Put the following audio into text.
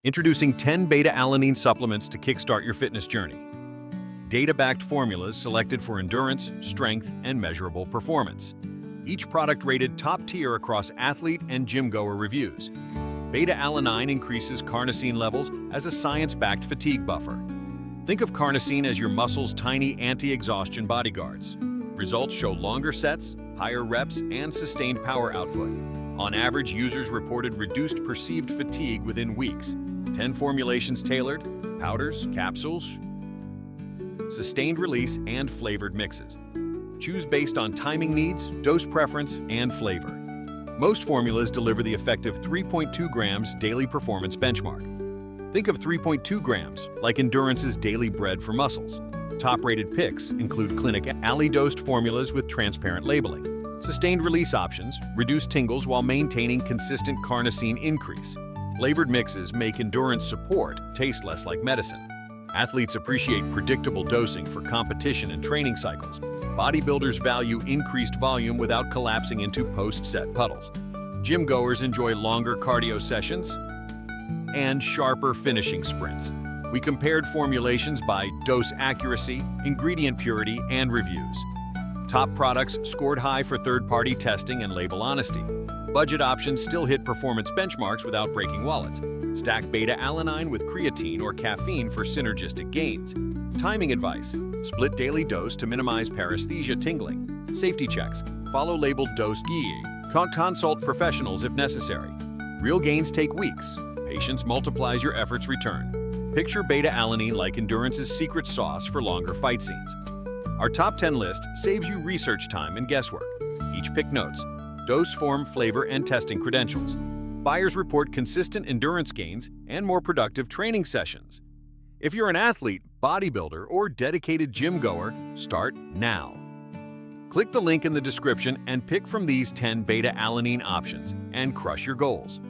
Introducing 10 beta-alanine supplements to kickstart your fitness journey. Data-backed formulas selected for endurance, strength, and measurable performance. Each product rated top tier across athlete and gym-goer reviews. Beta-alanine increases carnosine levels as a science-backed fatigue buffer. Think of carnosine as your muscle's tiny anti-exhaustion bodyguards. Results show longer sets, higher reps, and sustained power output. On average, users reported reduced perceived fatigue within weeks. 10 formulations tailored, powders, capsules, sustained release, and flavored mixes. Choose based on timing needs, dose preference, and flavor. Most formulas deliver the effective 3.2 grams daily performance benchmark. Think of 3.2 grams like endurance's daily bread for muscles. Top-rated picks include clinically dosed formulas with transparent labeling. Sustained release options reduce tingles while maintaining consistent carnosine increase. Flavored mixes make endurance support taste less like medicine. Athletes appreciate predictable dosing for competition and training cycles. Bodybuilders value increased volume without collapsing into post-set puddles. Gym-goers enjoy longer cardio sessions and sharper finishing sprints. We compared formulations by dose accuracy, ingredient purity, and reviews. Top products scored high for third-party testing and label honesty. Budget options still hit performance benchmarks without breaking wallets. Stack beta-alanine with creatine or caffeine for synergistic gains. Timing advice: split daily dose to minimize paresthesia tingling. Safety checks: follow labeled dose guide. Consult professionals if necessary. Real gains take weeks. Patience multiplies your efforts return. Picture beta-alanine like endurance's secret sauce for longer fight scenes. Our top 10 list saves you research time and guesswork. Each pick notes: dose, form, flavor, and testing credentials. Buyers report consistent endurance gains and more productive training sessions. If you're an athlete, bodybuilder, or dedicated gym-goer, start now. Click the link in the description and pick from these 10 beta-alanine options and crush your goals.